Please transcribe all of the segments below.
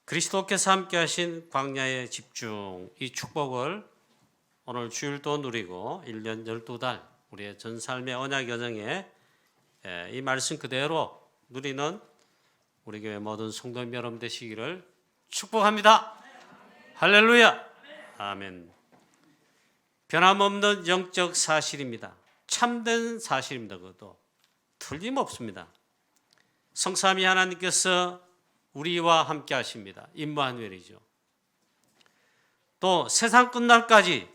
그리스도께서 함께 하신 광야의 집중, 이 축복을 오늘 주일도 누리고 1년 12달 우리의 전 삶의 언약 여정에 이 말씀 그대로 누리는 우리 교회 모든 성도님 여러분 되시기를 축복합니다. 할렐루야. 아멘. 변함없는 영적 사실입니다. 참된 사실입니다. 그것도 틀림없습니다. 성삼위 하나님께서 우리와 함께 하십니다. 임마누엘이죠. 또 세상 끝날까지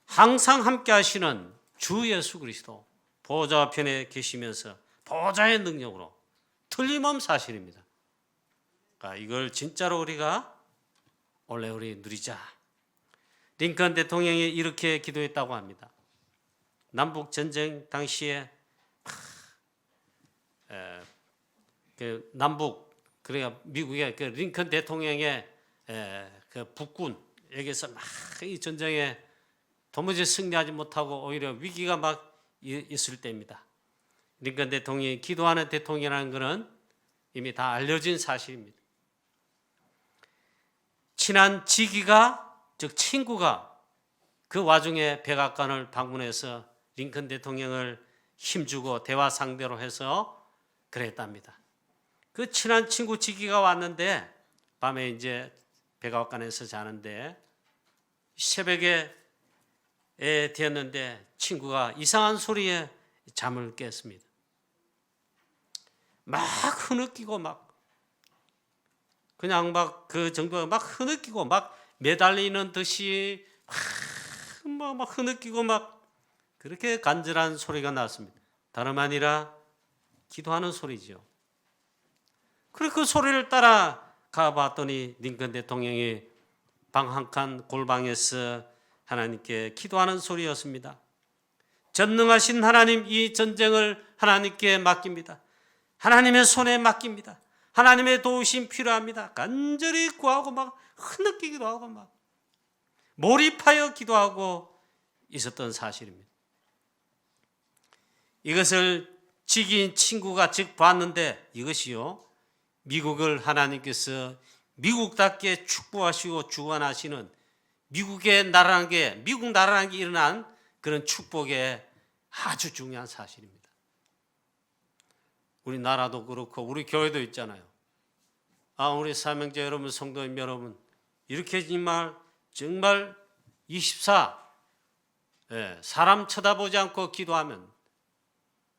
항상 함께 하시는 주 예수 그리스도 보좌 편에 계시면서 보좌의 능력으로 틀림없는 사실입니다. 그러니까 이걸 진짜로 우리가 원래 우리 누리자. 링컨 대통령이 이렇게 기도했다고 합니다. 남북 전쟁 당시에 남북 그러니까 미국의 그 링컨 대통령의 그 북군에게서 막 이 전쟁에 도무지 승리하지 못하고 오히려 위기가 막 있을 때입니다. 링컨 대통령이 기도하는 대통령이라는 것은 이미 다 알려진 사실입니다. 친한 지기가 즉 친구가 그 와중에 백악관을 방문해서 링컨 대통령을 힘주고 대화 상대로 해서 그랬답니다. 그 친한 친구 지기가 왔는데 밤에 이제 백악관에서 자는데 새벽에 되었는데 친구가 이상한 소리에 잠을 깼습니다. 막 흐느끼고 막 그냥 막 그 정도가 막 흐느끼고 막 매달리는 듯이 막 흐느끼고 막 그렇게 간절한 소리가 났습니다. 다름 아니라 기도하는 소리죠. 그리고 그 소리를 따라 가봤더니 링컨 대통령이 방 한 칸 골방에서 하나님께 기도하는 소리였습니다. 전능하신 하나님, 이 전쟁을 하나님께 맡깁니다. 하나님의 손에 맡깁니다. 하나님의 도우심 필요합니다. 간절히 구하고 막 흐느끼기도 하고 막 몰입하여 기도하고 있었던 사실입니다. 이것을 지기인 친구가 즉 봤는데 이것이요, 미국을 하나님께서 미국답게 축복하시고 주관하시는 미국 나라라는 게 일어난 그런 축복의 아주 중요한 사실입니다. 우리 나라도 그렇고 우리 교회도 있잖아요. 우리 사명자 여러분, 성도님 여러분, 이렇게 정말 24 사람 쳐다보지 않고 기도하면,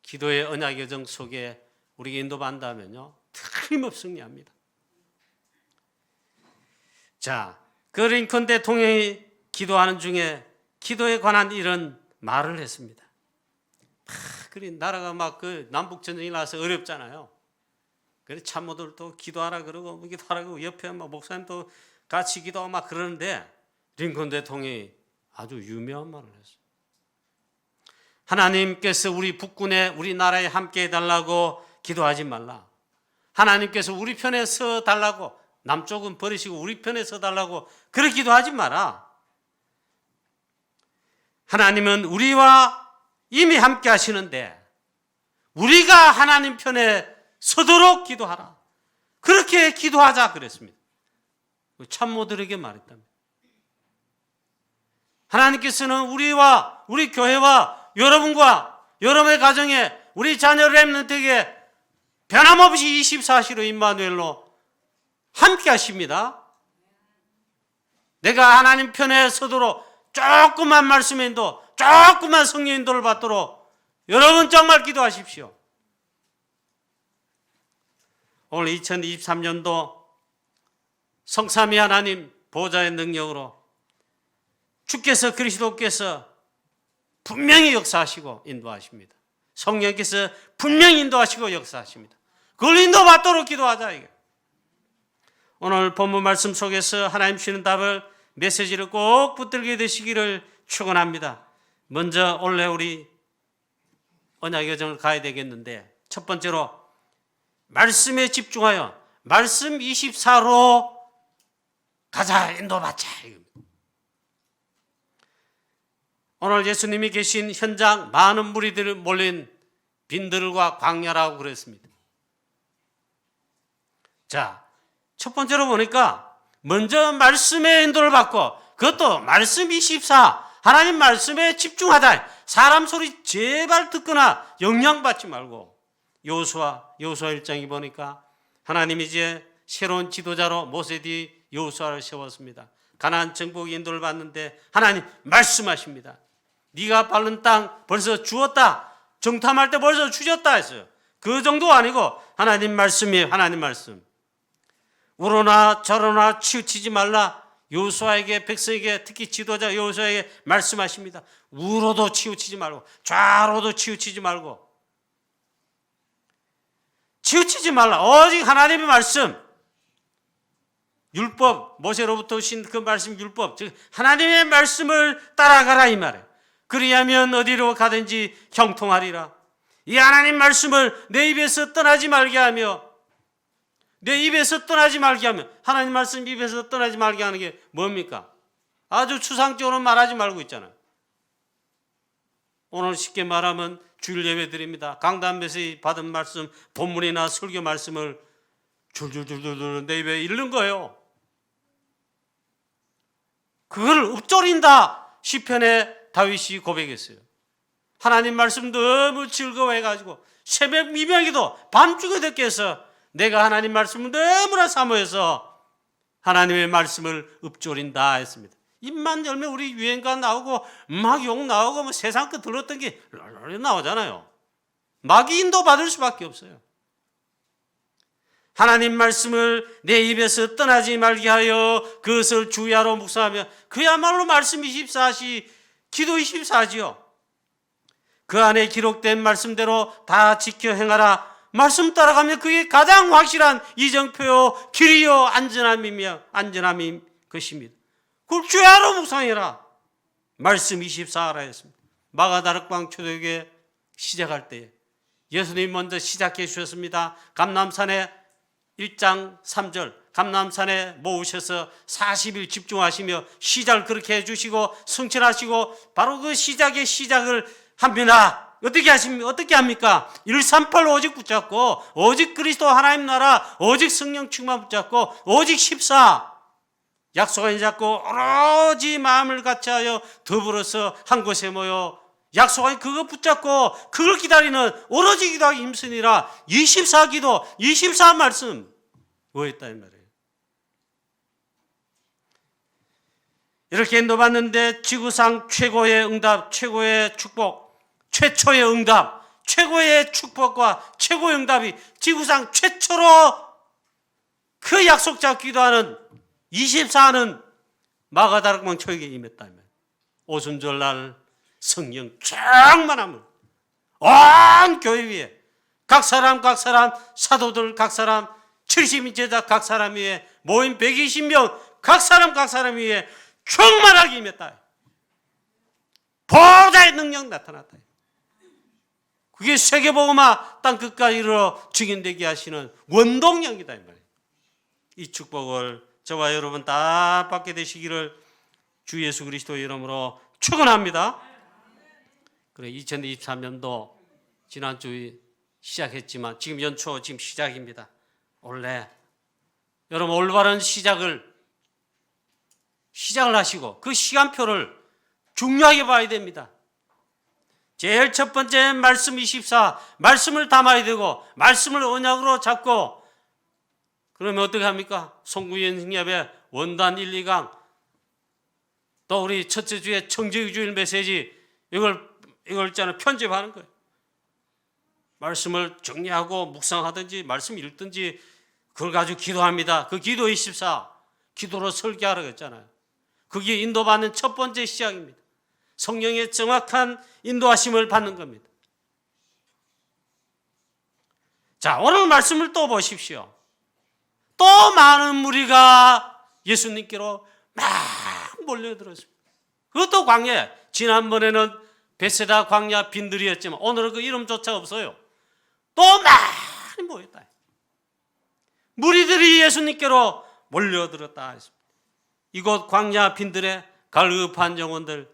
기도의 언약 여정 속에 우리가 인도받는다면요 틀림없이 승리합니다. 자, 그 링컨 대통령이 기도하는 중에 기도에 관한 이런 말을 했습니다. 그래 나라가 막 그 남북 전쟁이 나서 어렵잖아요. 그래 참모들도 기도하라 그러고 기도하라 그러고 옆에 막 목사님도 같이 기도하고 막 그러는데 링컨 대통령이 아주 유명한 말을 했어요. 하나님께서 우리 북군에 우리 나라에 함께 해달라고 기도하지 말라. 하나님께서 우리 편에 서 달라고, 남쪽은 버리시고 우리 편에 서 달라고 그렇게 기도하지 마라. 하나님은 우리와 이미 함께 하시는데 우리가 하나님 편에 서도록 기도하라. 그렇게 기도하자 그랬습니다. 참모들에게 말했답니다. 하나님께서는 우리와 우리 교회와 여러분과 여러분의 가정에 우리 자녀 렘넌트에게 변함없이 24시로 임마누엘로 함께 하십니다. 내가 하나님 편에 서도록 조금만 말씀 인도, 조금만 성령 인도를 받도록 여러분 정말 기도하십시오. 오늘 2023년도 성삼위 하나님 보좌의 능력으로 주께서 그리스도께서 분명히 역사하시고 인도하십니다. 성령께서 분명히 인도하시고 역사하십니다. 그걸 인도받도록 기도하자 이게. 오늘 본문 말씀 속에서 하나님 주시는 답을, 메시지를 꼭 붙들게 되시기를 축원합니다. 먼저 원래 우리 언약 여정을 가야 되겠는데 첫 번째로 말씀에 집중하여 말씀 24로 가자, 인도받자. 오늘 예수님이 계신 현장 많은 무리들이 몰린 빈들과 광야라고 그랬습니다. 자, 첫 번째로 보니까 먼저 말씀의 인도를 받고, 그것도 말씀 24, 하나님 말씀에 집중하다. 사람 소리 제발 듣거나 영향받지 말고. 여호수아 1장에 보니까 하나님이 이제 새로운 지도자로 모세 뒤 여호수아를 세웠습니다. 가나안 정복 인도를 받는데 하나님 말씀하십니다. 네가 밟는 땅 벌써 주었다. 정탐할 때 벌써 주셨다 했어요. 그 정도 아니고 하나님 말씀이에요. 하나님 말씀. 우러나 저러나 치우치지 말라. 여호수아에게, 백성에게, 특히 지도자 여호수아에게 말씀하십니다. 우로도 치우치지 말고 좌로도 치우치지 말고, 치우치지 말라. 오직 하나님의 말씀, 율법, 모세로부터 오신 그 말씀 율법, 즉 하나님의 말씀을 따라가라 이 말이에요. 그리하면 어디로 가든지 형통하리라. 이 하나님 말씀을 내 입에서 떠나지 말게 하며, 내 입에서 떠나지 말게 하며, 하나님 말씀 입에서 떠나지 말게 하는 게 뭡니까? 아주 추상적으로 말하지 말고 있잖아요. 오늘 쉽게 말하면 주일 예배 드립니다. 강단에서 받은 말씀, 본문이나 설교 말씀을 줄줄줄줄 내 입에 읽는 거예요. 그걸 읊조린다. 시편에 다윗이 고백했어요. 하나님 말씀 너무 즐거워해가지고 새벽 미명기도 밤중에 듣게 해서 내가 하나님 말씀을 너무나 사모해서 하나님의 말씀을 읊조린다 했습니다. 입만 열면 우리 유행가 나오고 막 욕 나오고 뭐 세상 거 들었던 게 나오잖아요. 막 인도 받을 수밖에 없어요. 하나님 말씀을 내 입에서 떠나지 말게 하여 그것을 주야로 묵상하며, 그야말로 말씀 24시, 기도 24지요. 그 안에 기록된 말씀대로 다 지켜 행하라. 말씀 따라가면 그게 가장 확실한 이정표요 길이요 안전함인 것입니다. 그걸 주야로 묵상해라. 말씀 24하라 했습니다. 마가다락방 초대교회 시작할 때 예수님 먼저 시작해 주셨습니다. 감람산에 1장 3절 감람산에 모으셔서 40일 집중하시며 시작을 그렇게 해주시고 성취하시고 바로 그 시작의 시작을 합니다. 어떻게 합니까? 138 오직 붙잡고, 오직 그리스도 하나님 나라, 오직 성령 충만 붙잡고, 오직 14 약속을 잡고 오로지 마음을 같이하여 더불어서 한 곳에 모여 약속한 그거 붙잡고 그걸 기다리는 오로지 기도하기 힘쓰니라. 24기도 24말씀 뭐였다 이 말이에요. 이렇게 인도받는데 지구상 최고의 응답, 최고의 축복, 최초의 응답, 최고의 축복과 최고의 응답이 지구상 최초로 그 약속 잡고 기도하는 24는 마가다락방 초에게 임했다. 오순절날 성령 충만함을 온 교회 위에 각 사람 사도들 각 사람 70인 제자 각 사람 위에 모임 120명 각 사람 위에 충만하게 임했다. 보좌의 능력 나타났다. 그게 세계복음화 땅 끝까지 이르러 증인되게 하시는 원동력이다 이 말이에요. 이 축복을 저와 여러분 다 받게 되시기를 주 예수 그리스도의 이름으로 축원합니다. 그래 2023년도 지난주에 시작했지만 지금 연초 지금 시작입니다. 원래 여러분 올바른 시작을 하시고 그 시간표를 중요하게 봐야 됩니다. 제일 첫 번째 말씀 24 말씀을 담아야 되고 말씀을 언약으로 잡고, 그러면 어떻게 합니까? 송구현 승협의 원단 1, 2강, 또 우리 첫째 주에 청지주일 메시지 이걸 있잖아요. 편집하는 거예요. 말씀을 정리하고 묵상하든지 말씀 읽든지 그걸 가지고 기도합니다. 그 기도 24 기도로 설계하라고 했잖아요. 그게 인도받는 첫 번째 시작입니다. 성령의 정확한 인도하심을 받는 겁니다. 자, 오늘 말씀을 또 보십시오. 또 많은 무리가 예수님께로 막 몰려들었습니다. 그것도 광야. 지난번에는 베세다 광야 빈들이었지만 오늘은 그 이름조차 없어요. 또 많이 모였다. 무리들이 예수님께로 몰려들었다 했습니다. 이곳 광야 빈들의 갈급한 영혼들,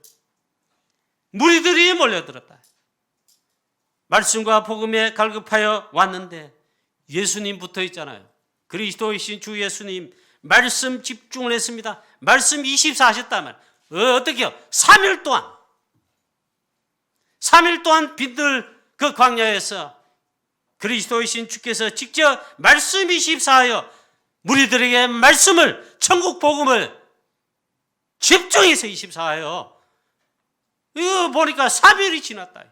무리들이 몰려들었다. 말씀과 복음에 갈급하여 왔는데 예수님 붙어 있잖아요. 그리스도이신 주 예수님 말씀 집중을 했습니다. 말씀 24 하셨다면 어떻게요? 3일 동안 빈들 그 광야에서 그리스도이신 주께서 직접 말씀 24하여 무리들에게 말씀을, 천국 복음을 집중해서 24하여 이거 보니까 3일이 지났다.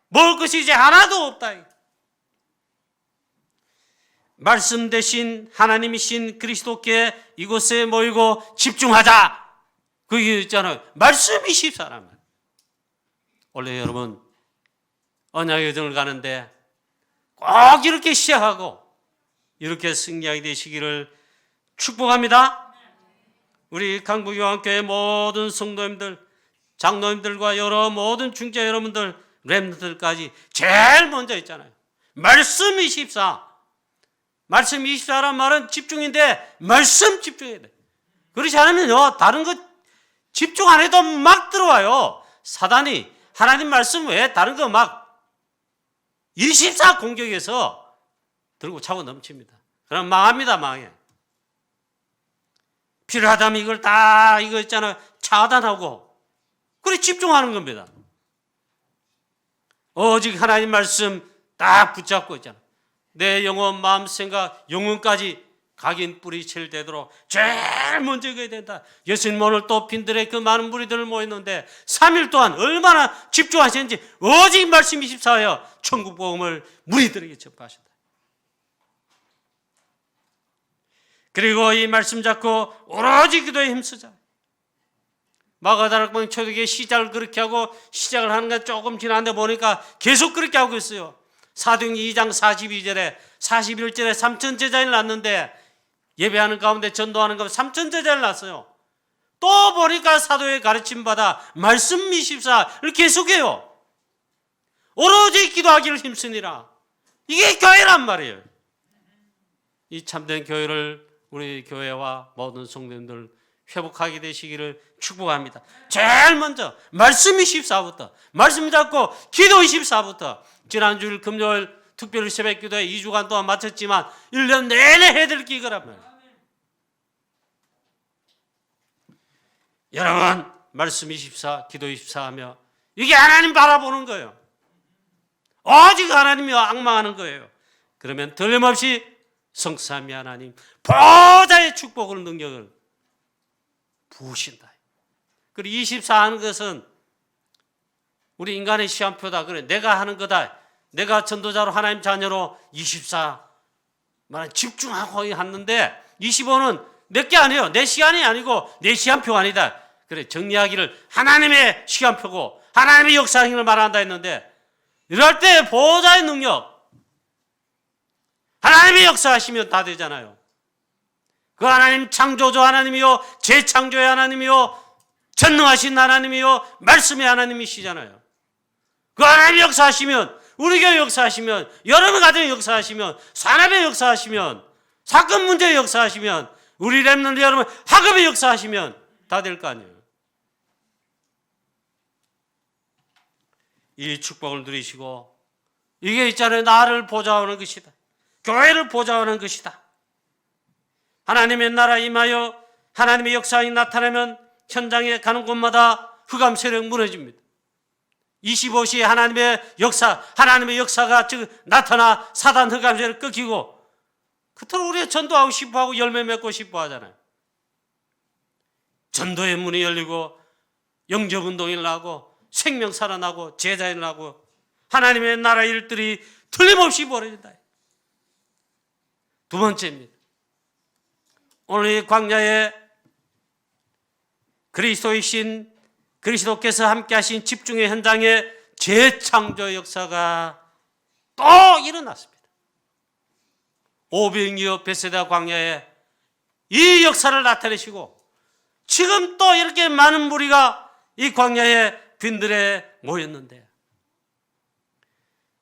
먹을 것이 이제 하나도 없다. 말씀 대신 하나님이신 그리스도께 이곳에 모이고 집중하자. 그게 있잖아요. 말씀 24라면. 원래 여러분 언약의 여정을 가는데 꼭 이렇게 시작하고 이렇게 승리하게 되시기를 축복합니다. 우리 강북요한교회 모든 성도님들, 장로님들과 여러 모든 중재 여러분들, 렘너들까지 제일 먼저 있잖아요. 말씀 24. 말씀 24란 말은 집중인데 말씀 집중해야 돼. 그렇지 않으면요 다른 것 집중 안 해도 막 들어와요. 사단이 하나님 말씀 외에 다른 거 막 24 공격해서 들고 차고 넘칩니다. 그럼 망합니다. 망해. 필요하다면 이걸 다 이거 있잖아요. 차단하고 그래 집중하는 겁니다. 오직 하나님 말씀 딱 붙잡고 있잖아. 내 영혼, 마음, 생각, 영혼까지 각인 뿌리칠 되도록 제일 먼저 이거야 된다. 예수님 오늘 또 빈들의 그 많은 무리들을 모였는데 3일 동안 얼마나 집중하셨는지 오직 말씀 24하여 천국 복음을 무리들에게 전파하셨다. 그리고 이 말씀 잡고 오로지 기도에 힘쓰자. 마가다락방 초대교회 시작을 그렇게 하고 시작을 하는 건 조금 지났는데 보니까 계속 그렇게 하고 있어요. 사도행전 2장 42절에 41절에 3천 제자를 낳는데 예배하는 가운데 전도하는 가운데 3천 제자를 낳았어요. 또 보니까 사도의 가르침 받아 말씀 24를 계속해요. 오로지 기도하기를 힘쓰니라. 이게 교회란 말이에요. 이 참된 교회를 우리 교회와 모든 성도님들 회복하게 되시기를 축복합니다. 제일 먼저 말씀 24부터 말씀 잡고 기도 24부터 지난주일 금요일 특별 새벽 기도에 2주간 동안 마쳤지만 1년 내내 해야 될 기거란 말이에요. 여러분 말씀 24 기도 24 하며 이게 하나님 바라보는 거예요. 오직 하나님이 악망하는 거예요. 그러면 틀림없이 성삼위 하나님 보좌의 축복을 능력을 부으신다. 그리고 24 하는 것은 우리 인간의 시간표다. 그래 내가 하는 거다. 내가 전도자로 하나님 자녀로 24 집중하고 하는데 25는 내게 아니에요. 내 시간이 아니고 내 시간표가 아니다. 그래 정리하기를 하나님의 시간표고 하나님의 역사행을 말한다 했는데 이럴 때 보호자의 능력 하나님의 역사하시면 다 되잖아요. 그 하나님 창조주 하나님이요 재창조의 하나님이요 전능하신 하나님이요 말씀의 하나님이시잖아요. 그 하나님의 역사하시면 우리 교회 역사하시면 여러분 가정의 역사하시면 산업의 역사하시면 사건 문제의 역사하시면 우리 렘넌트 여러분 학업의 역사하시면 다 될 거 아니에요. 이 축복을 누리시고 이게 있잖아요. 나를 보좌하는 것이다. 교회를 보좌하는 것이다. 하나님의 나라 임하여 하나님의 역사가 나타나면 현장에 가는 곳마다 흑암 세력 무너집니다. 25시에 하나님의 역사가 즉 나타나 사단 흑암 세력을 꺾이고 그토록 우리가 전도하고 싶어하고 열매 맺고 싶어 하잖아요. 전도의 문이 열리고 영접운동이 일어나고 생명 살아나고 제자 일어나고 하나님의 나라 일들이 틀림없이 벌어진다. 두 번째입니다. 오늘 이 광야에 그리스도이신 그리스도께서 함께 하신 집중의 현장에 재창조 역사가 또 일어났습니다. 500여 베세다 광야에 이 역사를 나타내시고 지금 또 이렇게 많은 무리가 이 광야에 빈들에 모였는데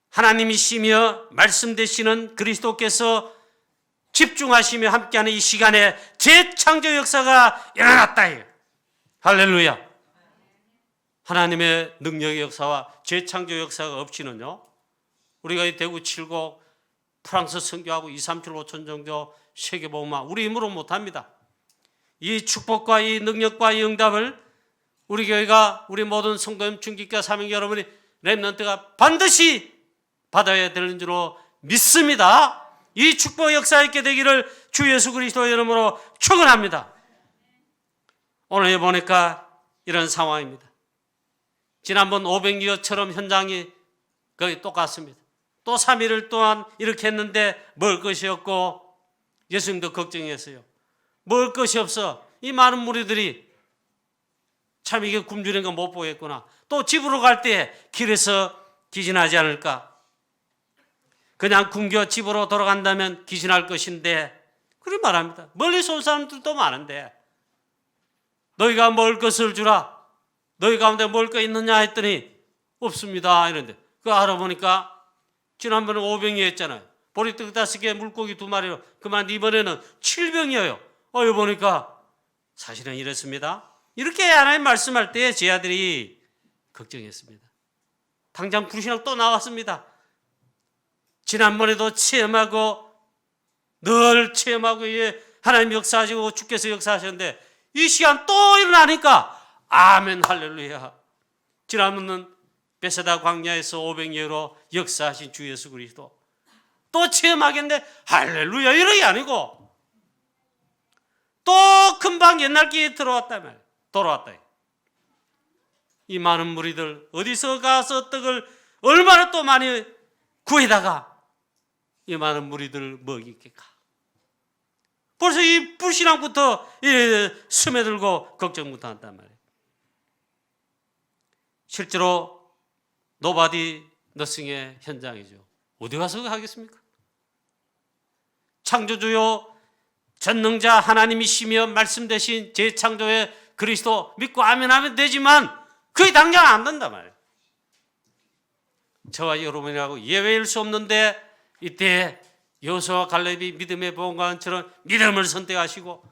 하나님이시며 말씀 되시는 그리스도께서 집중하시며 함께하는 이 시간에 재창조 역사가 일어났다. 할렐루야. 하나님의 능력의 역사와 재창조 역사가 없이는요 우리가 이 대구 7곡 프랑스 선교하고 2, 3, 7, 5천 정도 세계복음화 우리 힘으로 못합니다. 이 축복과 이 능력과 이 응답을 우리 교회가, 우리 모든 성도님, 중직자, 사명 여러분이, 렘넌트가 반드시 받아야 되는 줄로 믿습니다. 이 축복 역사 있게 되기를 주 예수 그리스도의 이름으로 축원합니다. 오늘 보니까 이런 상황입니다. 지난번 500리어처럼 현장이 거의 똑같습니다. 또 3일을 동안 이렇게 했는데 먹을 것이 없고 예수님도 걱정했어요. 먹을 것이 없어. 이 많은 무리들이 참 이게 굶주린 거 못 보겠구나. 또 집으로 갈 때 길에서 기진하지 않을까. 그냥 굶겨 집으로 돌아간다면 기진할 것인데 그렇게 말합니다. 멀리서 온 사람들도 많은데 너희가 먹을 것을 주라. 너희 가운데 먹을 거 있느냐 했더니 없습니다. 이런데 그 알아보니까 지난번에 5병이 했잖아요. 보리떡 5개, 물고기 2마리로 그만 이번에는 7병이에요. 여기 보니까 사실은 이렇습니다. 이렇게 하나님 말씀할 때 제 아들이 걱정했습니다. 당장 불신앙 또 나왔습니다. 지난번에도 체험하고 늘 체험하고 하나님 역사하시고 주께서 역사하셨는데 이 시간 또 일어나니까 아멘 할렐루야. 지난번은 베세다 광야에서 500ye로 역사하신 주 예수 그리스도 또 체험하겠는데 할렐루야 이러기 아니고 또 금방 옛날 기회에 돌아왔다. 이 많은 무리들 어디서 가서 떡을 얼마나 또 많이 구해다가 이 많은 무리들을 먹이겠까. 벌써 이 불신앙부터 스며들고 걱정부터 한단 말이에요. 실제로 노바디 너싱의 현장이죠. 어디 가서 하겠습니까? 창조주요 전능자 하나님이시며 말씀 대신 재창조의 그리스도 믿고 아멘하면 되지만 그게 당장 안 된단 말이에요. 저와 여러분이라고 예외일 수 없는데 이때 여호수아와 갈렙이 믿음의 보험관처럼 믿음을 선택하시고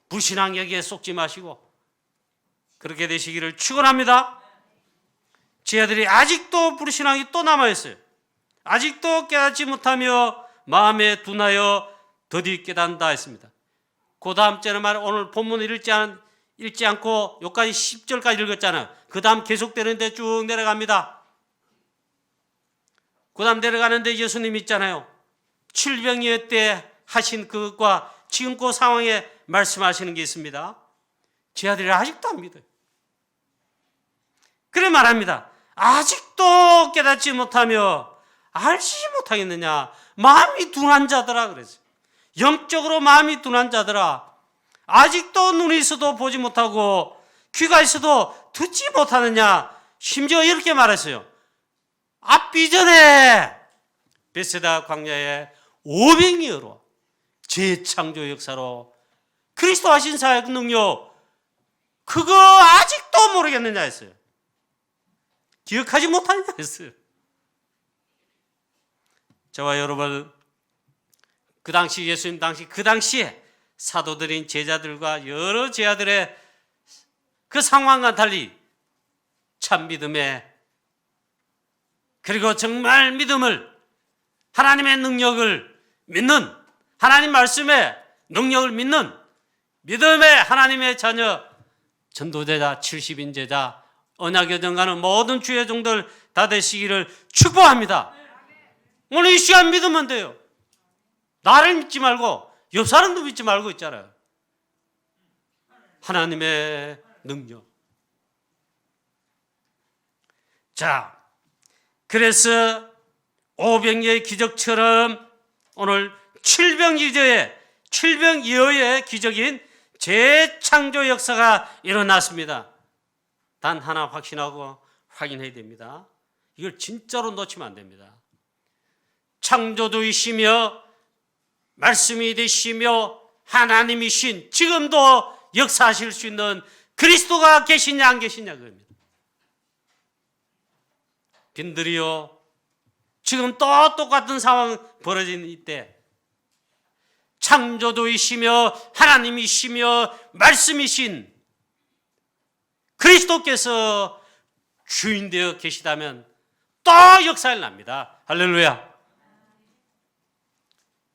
불신앙 여기에 속지 마시고 그렇게 되시기를 축원합니다. 제 아들이 아직도 불신앙이 또 남아있어요. 아직도 깨닫지 못하며 마음에 둔하여 더디 깨닫는다 했습니다. 그 다음 주에는 오늘 본문을 읽지 않고 여기까지 10절까지 읽었잖아요. 그 다음 계속되는데 쭉 내려갑니다. 그 다음 내려가는데 예수님 있잖아요. 7병이어 때 하신 그것과 지금 그 상황에 말씀하시는 게 있습니다. 제 아들이 아직도 안 믿어요. 그래 말합니다. 아직도 깨닫지 못하며 알지 못하겠느냐. 마음이 둔한 자들아 그랬어요. 영적으로 마음이 둔한 자들아. 아직도 눈이 있어도 보지 못하고 귀가 있어도 듣지 못하느냐. 심지어 이렇게 말했어요. 앞이전에 베세다 광야에 500ye로 재창조 역사로 그리스도 하신 사역 능력 그거 아직도 모르겠느냐 했어요. 기억하지 못하느냐 했어요. 저와 여러분 그 당시 예수님 그 당시에 사도들인 제자들과 여러 제자들의 그 상황과 달리 참 믿음에 그리고 정말 믿음을 하나님의 능력을 믿는 하나님 말씀의 능력을 믿는 믿음의 하나님의 자녀 전도제자 70인 제자 언약여정 가는 모든 주의 종들 다 되시기를 축복합니다. 오늘 이 시간 믿으면 돼요. 나를 믿지 말고 옆 사람도 믿지 말고 있잖아요. 하나님의 능력. 자, 그래서 500ye의 기적처럼 오늘 7병이어의 기적인 재창조 역사가 일어났습니다. 단 하나 확신하고 확인해야 됩니다. 이걸 진짜로 놓치면 안 됩니다. 창조주이시며 말씀이 되시며 하나님이신 지금도 역사하실 수 있는 그리스도가 계시냐 안 계시냐 그겁니다. 빈들이요 지금 또 똑같은 상황 벌어진 이때 창조주이시며 하나님이시며 말씀이신 그리스도께서 주인 되어 계시다면 또 역사를 납니다. 할렐루야.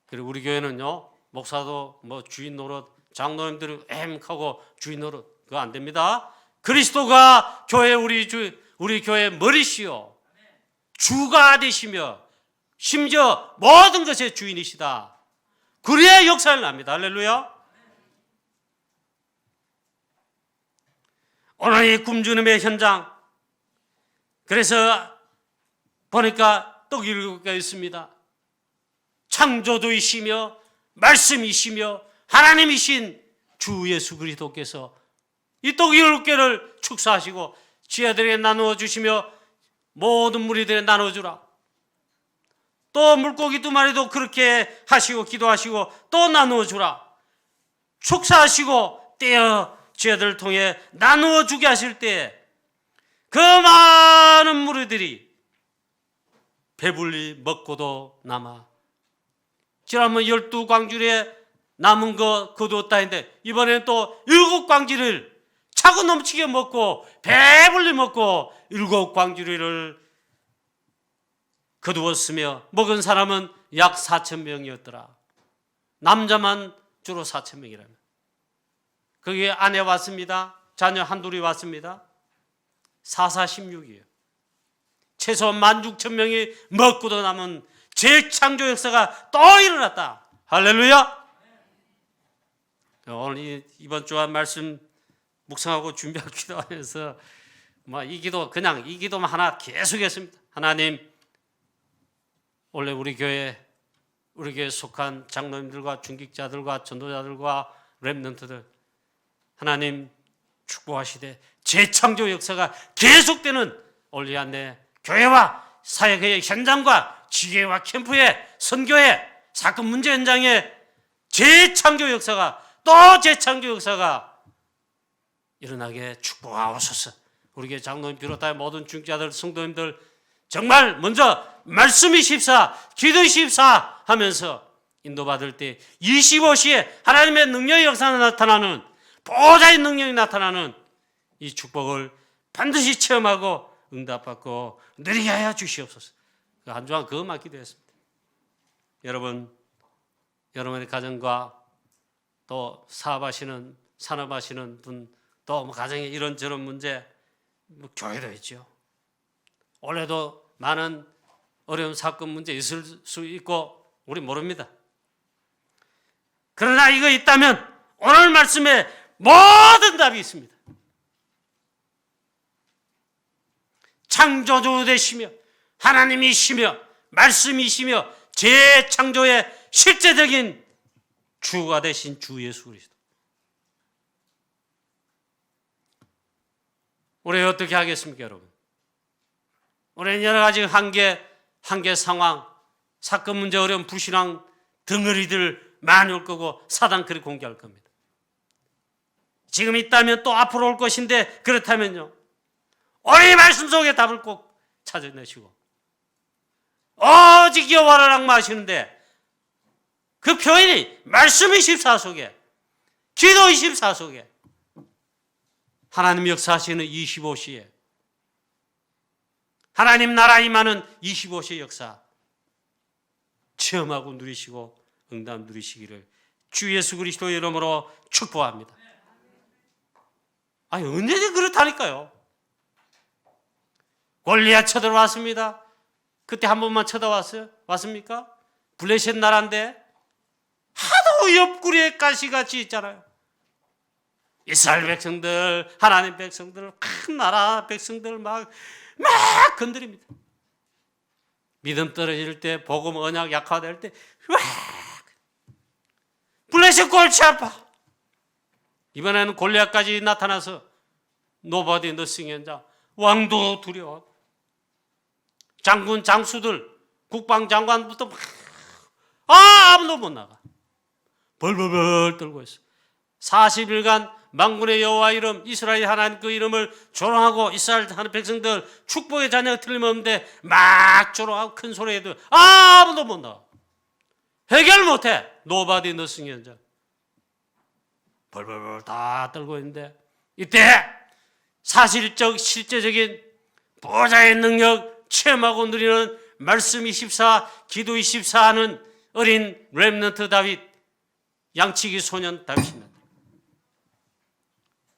그리고 우리 교회는요 목사도 뭐 주인 노릇, 장로님들이 하고 주인 노릇, 그거 안 됩니다. 그리스도가 교회 우리 교회 머리시요 주가 되시며 심지어 모든 것의 주인이시다. 그래야 역사를 납니다. 할렐루야. 오늘 이 굶주림의 현장, 그래서 보니까 떡 7개가 있습니다. 창조주이시며 말씀이시며 하나님이신 주 예수 그리스도께서 이 떡 7개를 축사하시고 지혜들에게 나누어 주시며 모든 무리들에게 나눠주라. 또 물고기 2마리도 그렇게 하시고 기도하시고 또 나누어 주라. 축사하시고 떼어 지혜들을 통해 나누어 주게 하실 때 그 많은 무리들이 배불리 먹고도 남아. 지난번 12광주리에 남은 거 거두었다 했는데 이번에는 또 7광주리를 차고 넘치게 먹고 배불리 먹고 7광주리를 거두었으며 먹은 사람은 약 4,000명이었더라. 남자만 주로 4,000명이라며. 거기에 아내 왔습니다. 자녀 한둘이 왔습니다. 4,4,16이에요. 최소 16,000명이 먹고도 남은 재창조 역사가 또 일어났다. 할렐루야. 오늘 이번 주한 말씀 묵상하고 준비하고 기도하면서 이 기도만 하나 계속했습니다. 하나님, 원래 우리 교회에 속한 장로님들과 중직자들과 전도자들과 렘넌트들 하나님 축복하시되 재창조 역사가 계속되는 올리안내 교회와 사역의 현장과 지교회와 캠프에 선교회 사건 문제 현장에 재창조 역사가 또 재창조 역사가 일어나게 축복하옵소서. 우리 교회 장로님 비롯하여 모든 중직자들 성도님들 정말 먼저 말씀이십사 기도이십사 하면서 인도받을 때 25시에 하나님의 능력의 역사가 나타나는 보좌의 능력이 나타나는 이 축복을 반드시 체험하고 응답받고 누리게 하여 주시옵소서. 한 주간 그것만 기도했습니다. 여러분의 가정과 또 사업하시는 산업하시는 분, 또 가정에 이런저런 문제, 교회도 있죠. 올해도 많은 어려운 사건 문제 있을 수 있고 우리 모릅니다. 그러나 이거 있다면 오늘 말씀에 모든 답이 있습니다. 창조주 되시며 하나님이시며 말씀이시며 재창조의 실제적인 주가 되신 주 예수 그리스도. 올해 어떻게 하겠습니까, 여러분? 올해는 여러 가지 한계 상황, 사건 문제, 어려운 불신앙 덩어리들 많이 올 거고 사단글이 공개할 겁니다. 지금 있다면 또 앞으로 올 것인데 그렇다면요, 오늘 말씀 속에 답을 꼭 찾아내시고 오직 여호와를 앙마하시는데 그 표현이 말씀 24 속에 기도 24 속에 하나님 역사하시는 25시에 하나님 나라 임하는 25시의 역사 체험하고 누리시고 응답 누리시기를 주 예수 그리스도의 이름으로 축복합니다. 아니 언제든 그렇다니까요. 골리앗 쳐들어왔습니다. 그때 한 번만 쳐다왔어요? 왔습니까? 블레셋 나라인데 하도 옆구리에 가시같이 있잖아요. 이스라엘 백성들, 하나님 백성들, 큰 나라 백성들 막 건드립니다. 믿음 떨어질 때, 복음 언약 약화될 때, 블레셋 골치 아파. 이번에는 골리앗까지 나타나서 Nobody nothing 현장, 왕도 두려워. 장군, 장수들, 국방장관부터 아무도 못 나가. 벌벌벌 떨고 있어. 40일간 만군의 여호와 이름, 이스라엘 하나님 그 이름을 조롱하고 이스라엘 하는 백성들 축복의 자녀가 틀림없는데 막 조롱하고 큰 소리 해도 아무도 못 나가. 해결 못해. Nobody nothing 현장. 벌벌벌 다 떨고 있는데 이때 사실적 실제적인 보좌의 능력 체험하고 누리는 말씀 24, 기도 24 하는 어린 렘넌트 다윗 양치기 소년 다윗입니다.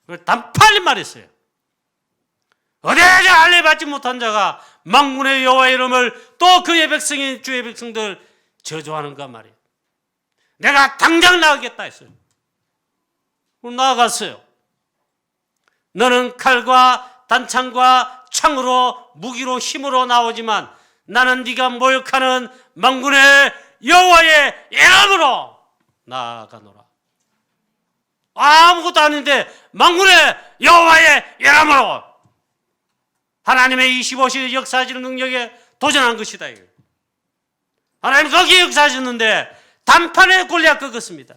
그걸 단판에 말했어요. 어디에서 할례 받지 못한 자가 만군의 여호와의 이름을 또 그의 백성인 주의 백성들 저주하는가 말이에요. 내가 당장 나가겠다 했어요. 나아갔어요. 너는 칼과 단창과 창으로 무기로 힘으로 나오지만 나는 네가 모욕하는 만군의 여호와의 이름으로 나아가노라. 아무것도 아닌데 만군의 여호와의 이름으로 하나님의 25시 역사하시는 능력에 도전한 것이다. 하나님 거기에 역사하셨는데 단판에 골리앗 꺾었습니다.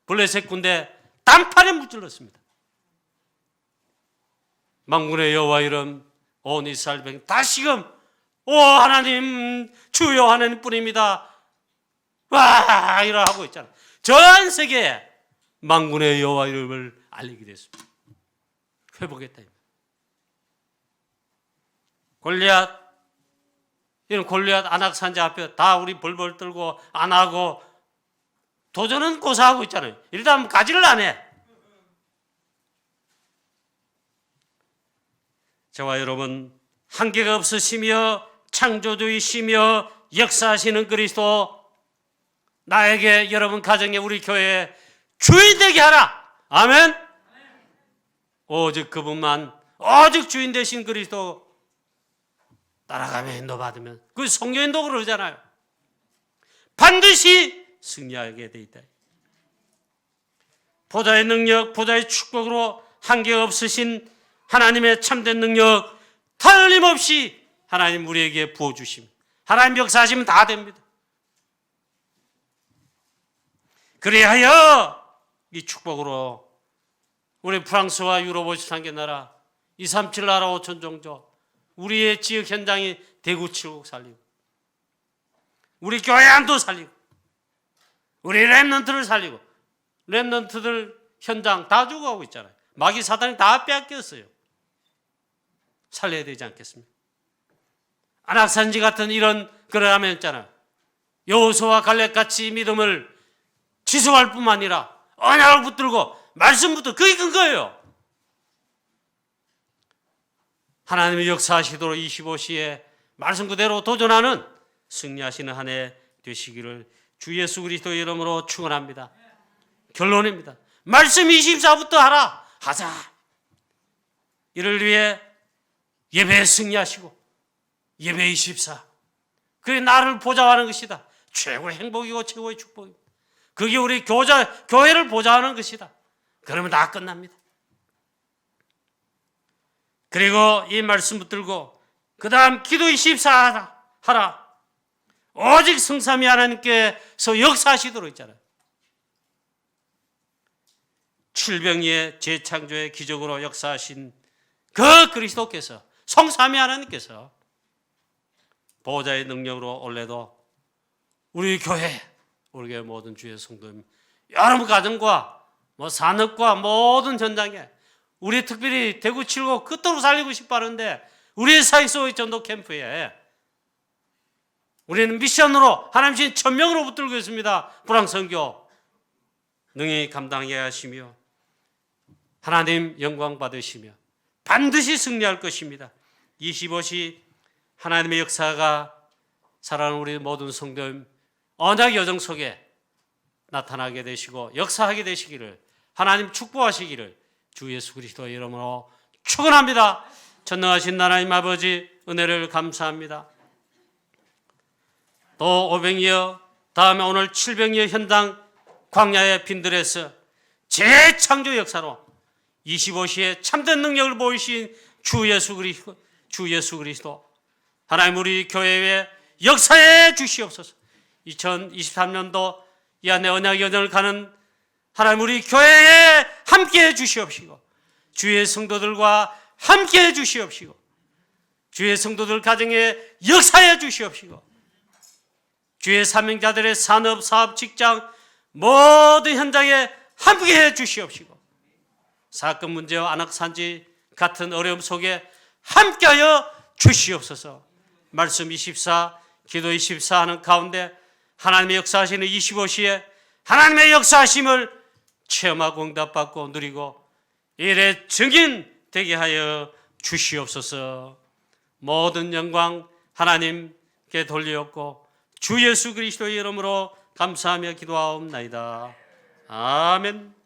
블레셋 군대 단판에 무찔렀습니다. 만군의 여호와 이름 온 이스라엘 백성 다시금 오 하나님 주여 하나님뿐입니다. 와 이러 하고 있잖아요. 전 세계에 만군의 여호와 이름을 알리게 됐습니다. 회복했다. 골리앗 이런 골리앗 안악산자 앞에 다 우리 벌벌 떨고 안 하고 도전은 고사하고 있잖아요. 일단 가지를 안 해. 저와 여러분 한계가 없으시며 창조주이시며 역사하시는 그리스도 나에게 여러분 가정에 우리 교회에 주인 되게 하라. 아멘. 오직 그분만 오직 주인 되신 그리스도 따라가며 인도받으면 그 성령인도 그러잖아요. 반드시 승리하게 돼 있다. 보좌의 능력, 보좌의 축복으로 한계가 없으신 하나님의 참된 능력 틀림없이 하나님 우리에게 부어주심. 하나님 역사하시면 다 됩니다. 그리하여 이 축복으로 우리 프랑스와 유럽 53개 나라 237 나라 5천 종족 우리의 지역 현장이 대구 7국 살리고 우리 교회 안도 살리고 우리 렘넌트를 살리고 렘넌트들 현장 다 죽어가고 있잖아요. 마귀 사단이 다 빼앗겼어요. 살려야 되지 않겠습니까? 안악산지 같은 이런 그러하면 있잖아요. 여호수아와 갈렙같이 믿음을 지속할 뿐만 아니라 언약을 붙들고 말씀부터 그게 근거예요. 하나님의 역사하시도록 25시에 말씀 그대로 도전하는 승리하시는 한 해 되시기를 주 예수 그리스도의 이름으로 축원합니다. 결론입니다. 말씀 24부터 하자. 이를 위해 예배에 승리하시고 예배 24 그게 나를 보좌하는 것이다. 최고의 행복이고 최고의 축복입니다. 그게 우리 교회를 보좌하는 것이다. 그러면 다 끝납니다. 그리고 이 말씀 붙들고 그 다음 기도 24 하라. 오직 성삼위 하나님께서 역사하시도록 있잖아요. 700리의 재창조의 기적으로 역사하신 그 그리스도께서 성삼위 하나님께서 보호자의 능력으로 올래도 우리 교회 모든 주의 성도님 여러분 가정과 산업과 모든 현장에 우리 특별히 대구 7구 끝으로 살리고 싶어 하는데 우리의 사익소의 전도 캠프에 우리는 미션으로 하나님 신 1000명으로 붙들고 있습니다. 불황선교 능히 감당해 하시며 하나님 영광 받으시며 반드시 승리할 것입니다. 25시 하나님의 역사가 사랑하는 우리 모든 성도님 언약 여정 속에 나타나게 되시고 역사하게 되시기를 하나님 축복하시기를 주 예수 그리스도의 이름으로 축원합니다. 전능하신 하나님 아버지 은혜를 감사합니다. 또 500여 다음에 오늘 700여 현장 광야의 빈들에서 재창조 역사로 25시에 참된 능력을 보이신 주 예수 그리스도 하나님 우리 교회에 역사해 주시옵소서. 2023년도 이 안에 언약 여정을 가는 하나님 우리 교회에 함께해 주시옵시고 주의 성도들과 함께해 주시옵시고 주의 성도들 가정에 역사해 주시옵시고 주의 사명자들의 산업, 사업, 직장 모든 현장에 함께해 주시옵시고 사건 문제와 안악산지 같은 어려움 속에 함께하여 주시옵소서. 말씀 24, 기도 24 하는 가운데 하나님의 역사하시는 25시에 하나님의 역사하심을 체험하고 응답받고 누리고 일의 증인 되게 하여 주시옵소서. 모든 영광 하나님께 돌리옵고 주 예수 그리스도의 이름으로 감사하며 기도하옵나이다. 아멘.